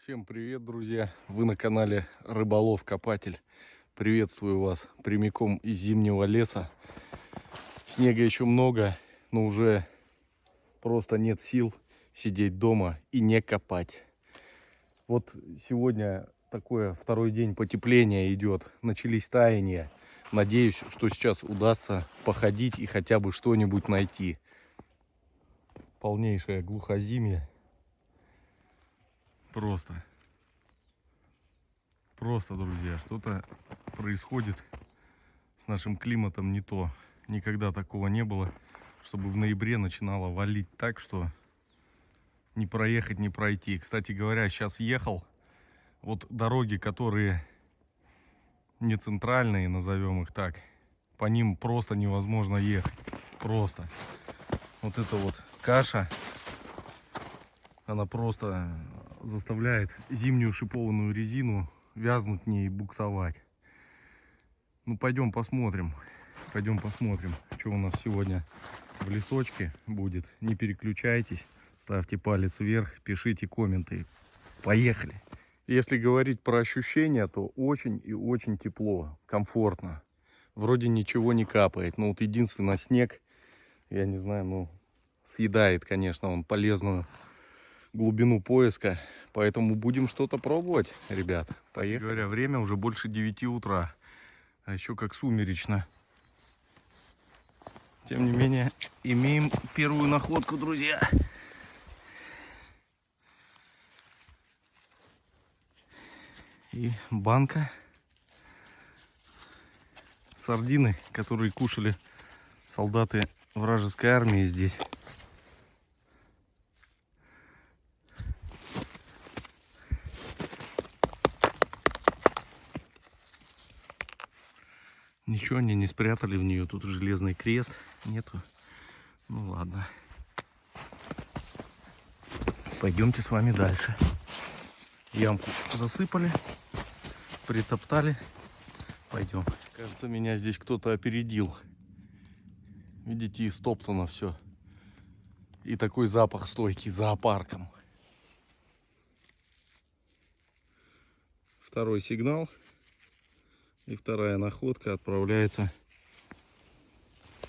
Всем привет, друзья! Вы на канале Рыболов Копатель. Приветствую вас прямиком из зимнего леса. Снега еще много, но уже просто нет сил сидеть дома и не копать. Вот сегодня такое второй день потепления идет. Начались таяния. Надеюсь, что сейчас удастся походить и хотя бы что-нибудь найти. Полнейшее глухозимье. Просто, друзья, что-то происходит с нашим климатом не то. Никогда такого не было, чтобы в ноябре начинало валить так, что не проехать, не пройти. Кстати говоря, сейчас ехал. Вот дороги, которые не центральные, назовем их так, по ним просто невозможно ехать. Просто. Вот эта вот каша, она просто заставляет зимнюю шипованную резину вязнуть в ней и буксовать. Ну, пойдем посмотрим. Пойдем посмотрим, что у нас сегодня в лесочке будет. Не переключайтесь, ставьте палец вверх, пишите комменты. Поехали! Если говорить про ощущения, то очень и очень тепло, комфортно. Вроде ничего не капает. Но вот единственное, снег, я не знаю, ну, съедает, конечно, он полезную глубину поиска. Поэтому будем что-то пробовать, ребят. Поехали. Говоря, время уже больше 9 утра. А еще как сумеречно. Тем не менее, имеем первую находку, друзья. И банка. Сардины, которые кушали солдаты вражеской армии здесь. Ничего они не спрятали в нее. Тут железный крест нету. Ну ладно. Пойдемте с вами дальше. Ямку засыпали, притоптали. Пойдем. Кажется, меня здесь кто-то опередил. Видите, истоптано все. И такой запах стойкий, зоопарком. Второй сигнал. И вторая находка отправляется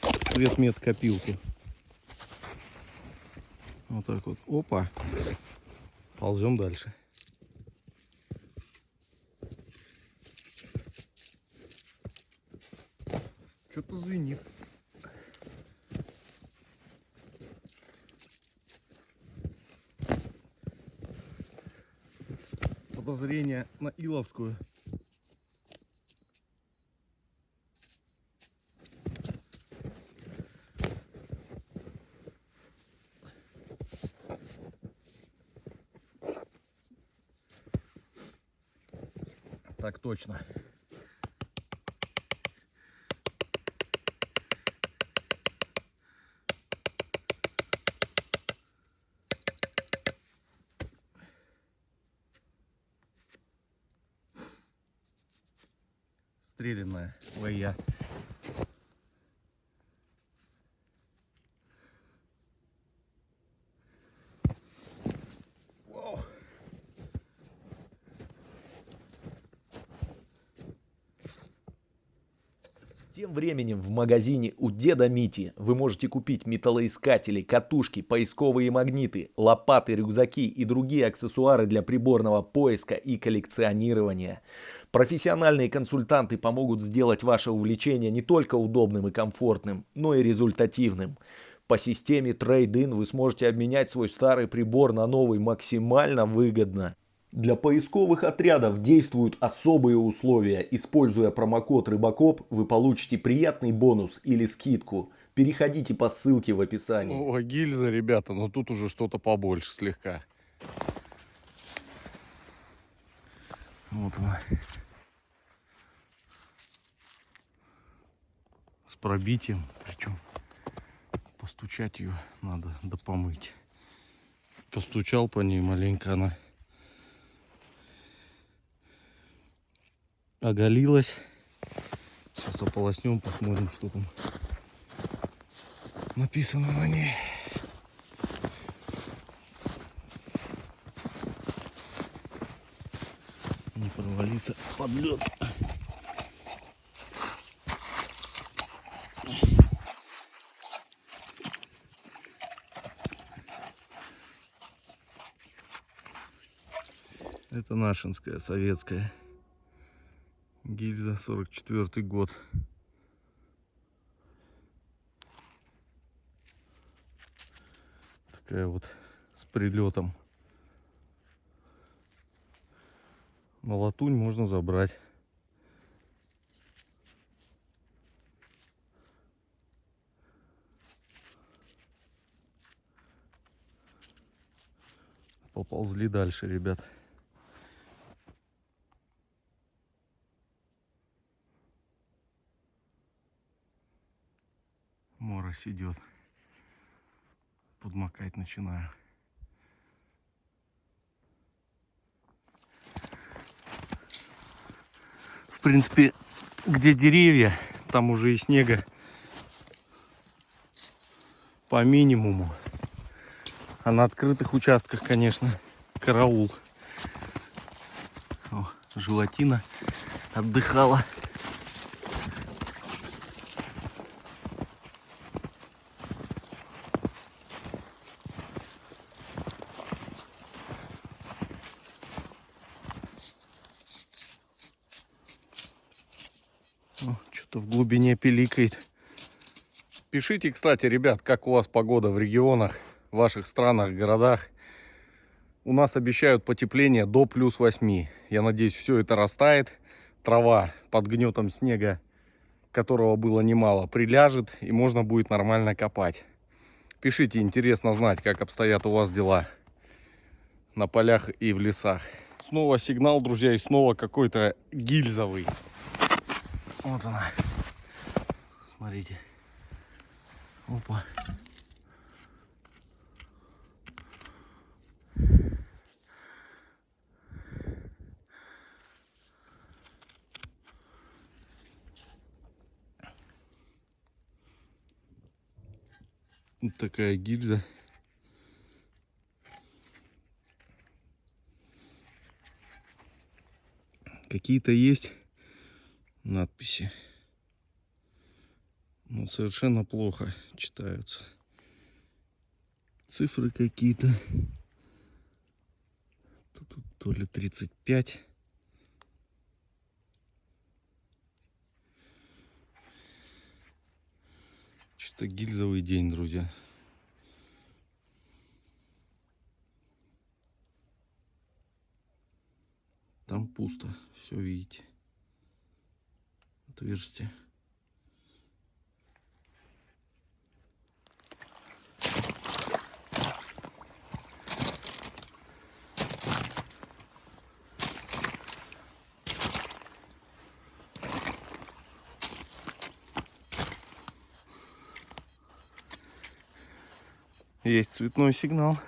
в цветмет-копилку. Вот так вот. Опа. Ползем дальше. Что-то звенит. Подозрение на Иловскую. Так точно. Стреляная лоя. Тем временем в магазине у деда Мити вы можете купить металлоискатели, катушки, поисковые магниты, лопаты, рюкзаки и другие аксессуары для приборного поиска и коллекционирования. Профессиональные консультанты помогут сделать ваше увлечение не только удобным и комфортным, но и результативным. По системе Trade-in вы сможете обменять свой старый прибор на новый максимально выгодно. Для поисковых отрядов действуют особые условия. Используя промокод Рыбакоп, вы получите приятный бонус или скидку. Переходите по ссылке в описании. О, гильза, ребята, но тут уже что-то побольше слегка. Вот она. С пробитием, причем постучать ее надо, да помыть. Постучал по ней маленько, она оголилась. Сейчас ополоснем, посмотрим, что там написано на ней. провалиться под лед. Это нашинская, советская гильза, 44-й год. Такая вот с прилетом. На латунь можно забрать. Поползли дальше, ребят. Морось идет. Подмокать начинаю. В принципе, где деревья, там уже и снега по минимуму. А на открытых участках, конечно, караул. О, животина отдыхала. Что-то в глубине пиликает. Пишите, кстати, ребят, как у вас погода в регионах, в ваших странах, городах. У нас обещают потепление до +8. Я надеюсь, все это растает. Трава под гнетом снега, которого было немало, приляжет, и можно будет нормально копать. Пишите, интересно знать, как обстоят у вас дела на полях и в лесах. Снова сигнал, друзья, и снова какой-то гильзовый. Вот она. Смотрите. Опа. Вот такая гильза. Какие-то есть надписи, но совершенно плохо читаются. Цифры какие-то. Тут то ли 35. Чисто гильзовый день, друзья. Там пусто, все видите. Отверстие. Есть цветной сигнал.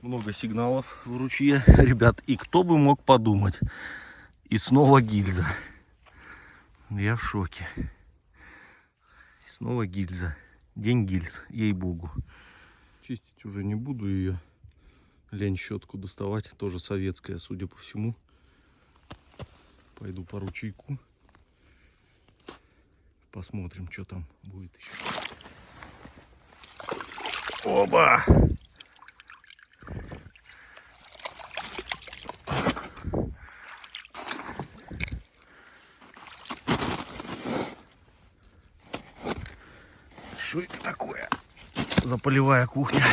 Много сигналов в ручье, ребят. И кто бы мог подумать. И снова гильза. Я в шоке. И снова гильза. День гильз, ей-богу. Чистить уже не буду ее. Лень щетку доставать. Тоже советская, судя по всему. Пойду по ручейку. Посмотрим, что там будет еще. Оба! Что это такое? Заполевая кухня.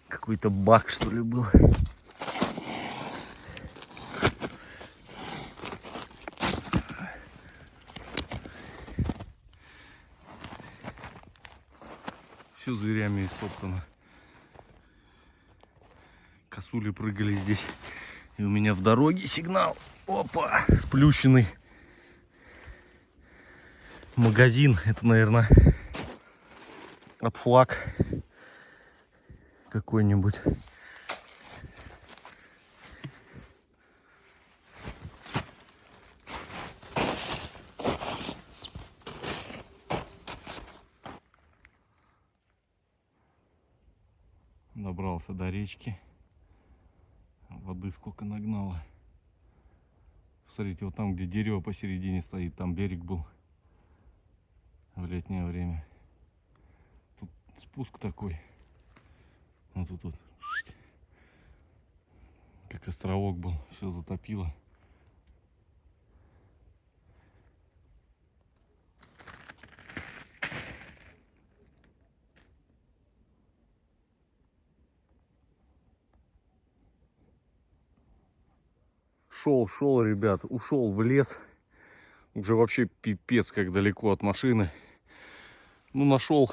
Какой-то баг, что ли, был. Все зверями истоптано. Косули прыгали здесь. И у меня в дороге сигнал. Опа, сплющенный. Магазин. Это, наверное, от флаг какой-нибудь. Добрался до речки. Воды сколько нагнало. Смотрите, вот там, где дерево посередине стоит, там берег был в летнее время. Тут спуск такой. Вот тут вот. Как островок был. Все затопило. Шел, ребят, ушел в лес. Уже вообще пипец, как далеко от машины. Ну, нашел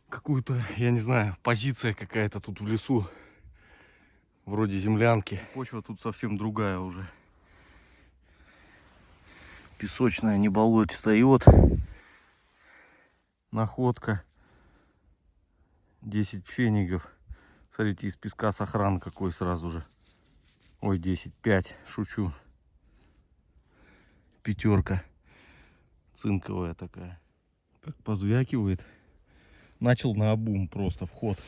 какую-то, я не знаю, позиция какая-то тут в лесу. Вроде землянки. Почва тут совсем другая уже. Песочная, не болотистая. И вот находка. 10 фенигов. Смотрите, из песка сохран какой сразу же. Ой, 10, 5, шучу. Пятерка. Цинковая такая. Так позвякивает. Начал наобум просто вход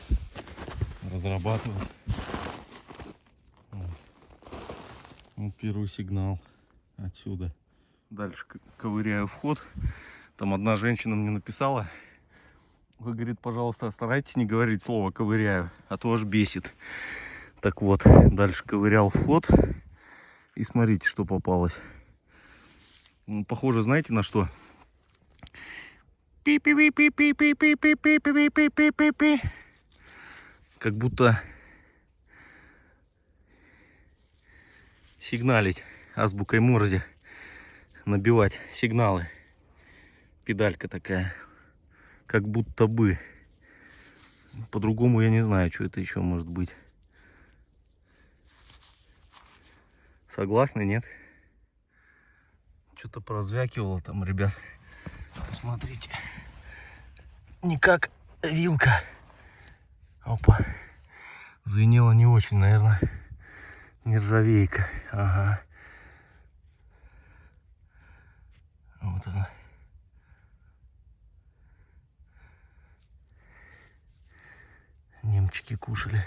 разрабатывать. Вот первый сигнал отсюда. Дальше ковыряю вход. Там одна женщина мне написала. Вы, говорит, пожалуйста, старайтесь не говорить слово ковыряю, а то аж бесит. Так вот, дальше ковырял вход. И смотрите, что попалось. Ну, похоже, знаете на что? Как будто сигналить азбукой Морзе. Набивать сигналы. Педалька такая. Как будто бы. По-другому я не знаю, что это еще может быть. Согласны, нет? Что-то прозвякивало там, ребят. Посмотрите. Не как вилка. Опа. Звенело не очень, наверное. Нержавейка. Ага. Вот она. Немчики кушали.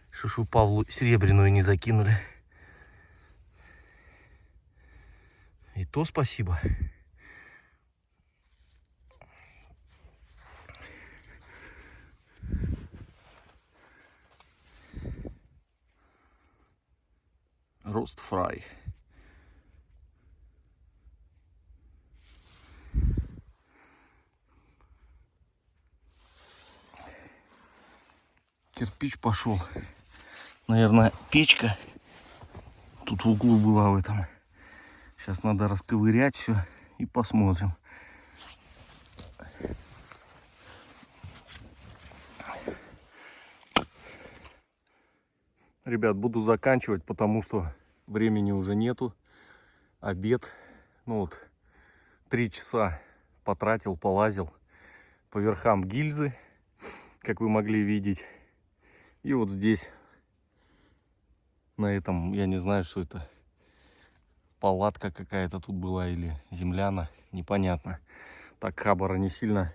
Что ж вы Павлу серебряную не закинули? И то спасибо. Рост фрай. Кирпич пошел. Наверное, печка тут в углу была в этом. Сейчас надо расковырять все и посмотрим. Ребят, буду заканчивать, потому что времени уже нету. Обед. Ну вот, 3 часа потратил, полазил по верхам гильзы, как вы могли видеть. И вот здесь, на этом, я не знаю, что это. Палатка какая-то тут была или земляна, непонятно. Так хабара не сильно,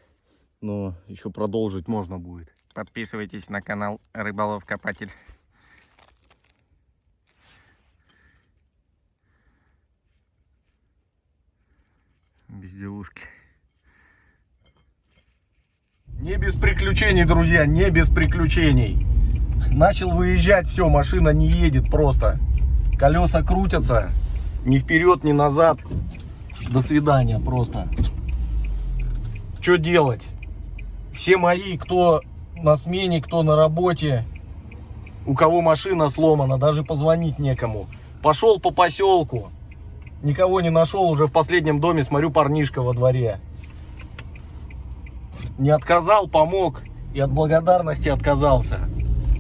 но еще продолжить можно будет. Подписывайтесь на канал Рыболов Копатель. Безделушки. Не без приключений, друзья, не без приключений. Начал выезжать, все, машина не едет просто. Колеса крутятся. Ни вперед, ни назад. До свидания просто. Что делать? Все мои, кто на смене, кто на работе, у кого машина сломана, даже позвонить некому. Пошел по поселку. Никого не нашел, уже в последнем доме, смотрю, парнишка во дворе. Не отказал, помог. и от благодарности отказался.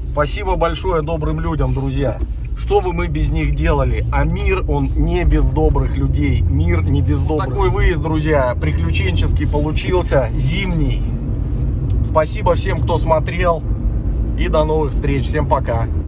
Спасибо большое добрым людям, друзья. Что бы мы без них делали? А мир, он не без добрых людей. Мир не без добрых. Такой выезд, друзья, приключенческий получился, зимний. Спасибо всем, кто смотрел. И до новых встреч. Всем пока.